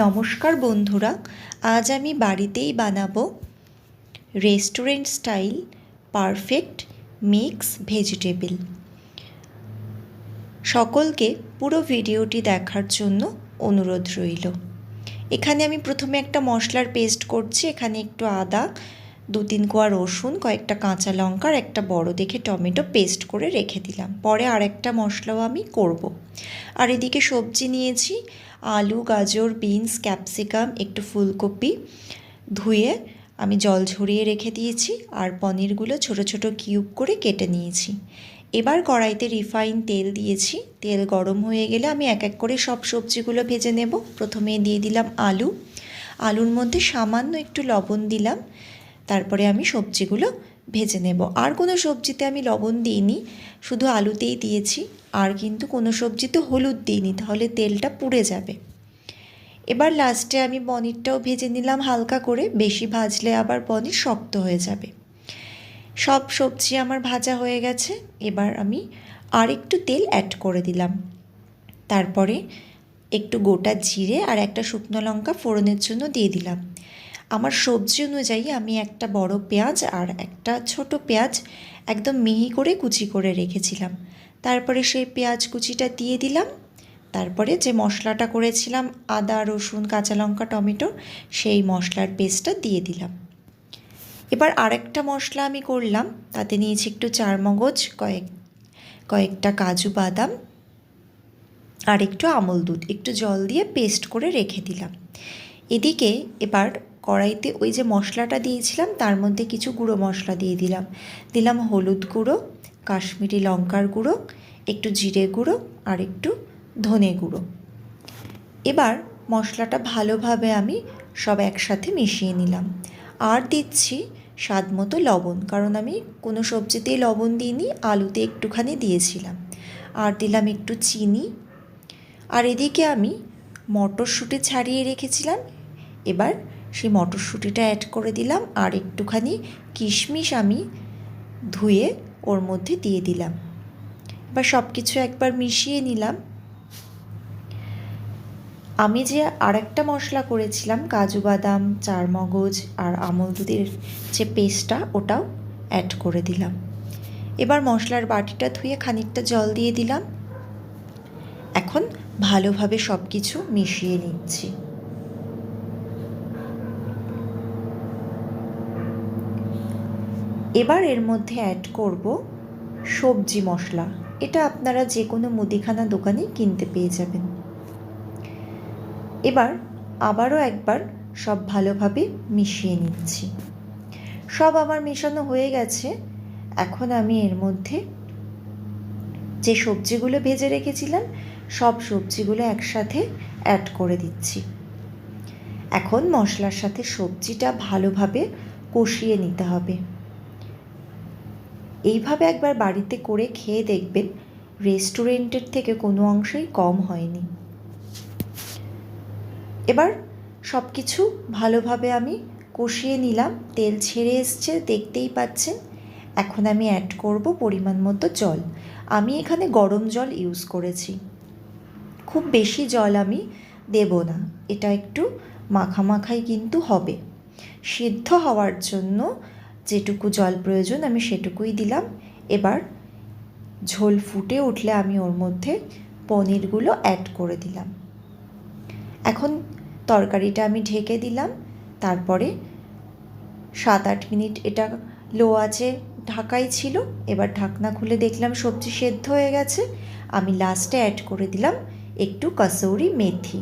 নমস্কার বন্ধুরা, আজ আমি বাড়িতেই বানাবো restaurant style perfect mix vegetable. সকলকে পুরো ভিডিওটি দেখার জন্য অনুরোধ রইল। এখানে আমি প্রথমে একটা মশলার পেস্ট করছি। এখানে একটু আদা, 2-3 কোয়া রসুন, কয়েকটা কাঁচা লঙ্কা আর একটা বড় দেখে টমেটো পেস্ট করে রেখে দিলাম। পরে আরেকটা মশলাও আমি করব। আর এদিকে সবজি নিয়েছি আলু, গাজর, বিনস, ক্যাপসিকাম, একটু ফুলকপি ধুয়ে আমি জল ঝরিয়ে রেখে দিয়েছি। আর পনিরগুলো ছোট ছোট কিউব করে কেটে নিয়েছি। এবার কড়াইতে রিফাইন তেল দিয়েছি। তেল গরম হয়ে গেলে আমি এক এক করে সব সবজিগুলো ভেজে নেব। প্রথমে দিয়ে দিলাম আলু। আলুর মধ্যে সামান্য একটু লবণ দিলাম। তারপরে আমি সবজিগুলো ভেজে নেব। আর কোনো সবজিতে আমি লবণ দিইনি, শুধু আলুতেই দিয়েছি। আর কিন্তু কোনো সবজিতে হলুদ দিইনি, তাহলে তেলটা পুড়ে যাবে। এবার লাস্টে আমি পনিরটাও ভেজে নিলাম হালকা করে, বেশি ভাজলে আবার পনির শক্ত হয়ে যাবে। সব সবজি আমার ভাজা হয়ে গেছে। এবার আমি আর একটু তেল অ্যাড করে দিলাম। তারপরে একটু গোটা জিরে আর একটা শুকনো লঙ্কা ফোড়নের জন্য দিয়ে দিলাম। আমার সবজি অনুযায়ী আমি একটা বড় পেঁয়াজ আর একটা ছোট পেঁয়াজ একদম মিহি করে কুচি করে রেখেছিলাম। তারপরে সেই পেঁয়াজ কুচিটা দিয়ে দিলাম। তারপরে যে মশলাটা করেছিলাম আদা, রসুন, কাঁচা লঙ্কা, টমেটো, সেই মশলার পেস্টটা দিয়ে দিলাম। এবার আরেকটা মশলা আমি করলাম। তাতে নিয়েছি একটু চারমগজ, কয়েকটা কাজু বাদাম আর একটু আমল দুধ, একটু জল দিয়ে পেস্ট করে রেখে দিলাম। এদিকে এবার কড়াইতে ওই যে মশলাটা দিয়েছিলাম তার মধ্যে কিছু গুঁড়ো মশলা দিয়ে দিলাম হলুদ গুঁড়ো, কাশ্মীরি লঙ্কার গুঁড়ো, একটু জিরে গুঁড়ো আর একটু ধনে গুঁড়ো। এবার মশলাটা ভালোভাবে আমি সব একসাথে মিশিয়ে নিলাম। আর দিচ্ছি স্বাদ মতো লবণ, কারণ আমি কোনো সবজিতেই লবণ দিইনি, আলুতে একটুখানি দিয়েছিলাম। আর দিলাম একটু চিনি। আর এদিকে আমি মটরশুঁটি ছাড়িয়ে রেখেছিলাম। এবার সেই মটরশুঁটিটা অ্যাড করে দিলাম। আর একটুখানি কিশমিশ আমি ধুয়ে ওর মধ্যে দিয়ে দিলাম। এবার সব কিছু একবার মিশিয়ে নিলাম। আমি যে আরেকটা মশলা করেছিলাম কাজু বাদাম, চারমগজ আর আমল দুধের যে পেস্টটা, ওটাও অ্যাড করে দিলাম। এবার মশলার বাটিটা ধুয়ে খানিকটা জল দিয়ে দিলাম। এখন ভালোভাবে সব কিছু মিশিয়ে নিচ্ছি। এবার এর মধ্যে অ্যাড করব সবজি মশলা। এটা আপনারা যে কোনো মুদিখানা দোকানে কিনতে পেয়ে যাবেন। এবার আবারও একবার সব ভালোভাবে মিশিয়ে নিচ্ছি। সব আমার মেশানো হয়ে গেছে। এখন আমি এর মধ্যে যে সবজিগুলো ভেজে রেখেছিলাম সব সবজিগুলো একসাথে অ্যাড করে দিচ্ছি। এখন মশলার সাথে সবজিটা ভালোভাবে কষিয়ে নিতে হবে। এইভাবে একবার বাড়িতে করে খেয়ে দেখবেন, রেস্টুরেন্টের থেকে কোনো অংশেই কম হয়নি। এবার সব কিছু ভালোভাবে আমি কষিয়ে নিলাম। তেল ছেড়ে এসছে, দেখতেই পাচ্ছেন। এখন আমি অ্যাড করব পরিমাণ মতো জল। আমি এখানে গরম জল ইউজ করেছি, খুব বেশি জল আমি দেব না। এটা একটু মাখামাখাই কিন্তু হবে। সিদ্ধ হওয়ার জন্য যেটুকু জল প্রয়োজন আমি সেটুকুই দিলাম। এবার ঝোল ফুটে উঠলে আমি ওর মধ্যে পনিরগুলো অ্যাড করে দিলাম। এখন তরকারিটা আমি ঢেকে দিলাম। তারপরে 7-8 মিনিট এটা লো আঁচে ঢাকাই ছিল। এবার ঢাকনা খুলে দেখলাম সবজি সেদ্ধ হয়ে গেছে। আমি লাস্টে অ্যাড করে দিলাম একটু কসুরি মেথি।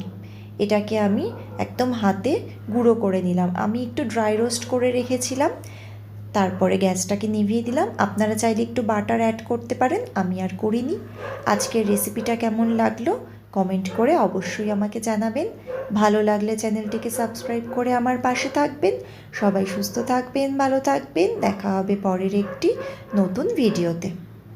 এটাকে আমি একদম হাতে গুঁড়ো করে নিলাম। আমি একটু ড্রাই রোস্ট করে রেখেছিলাম। তারপরে গ্যাসটাকে নিভিয়ে দিলাম। আপনারা চাইলে একটু বাটার অ্যাড করতে পারেন, আমি আর করিনি। আজকের রেসিপিটা কেমন লাগলো কমেন্ট করে অবশ্যই আমাকে জানাবেন। ভালো লাগলে চ্যানেলটিকে সাবস্ক্রাইব করে আমার পাশে থাকবেন। সবাই সুস্থ থাকবেন, ভালো থাকবেন। দেখা হবে পরের একটি নতুন ভিডিওতে।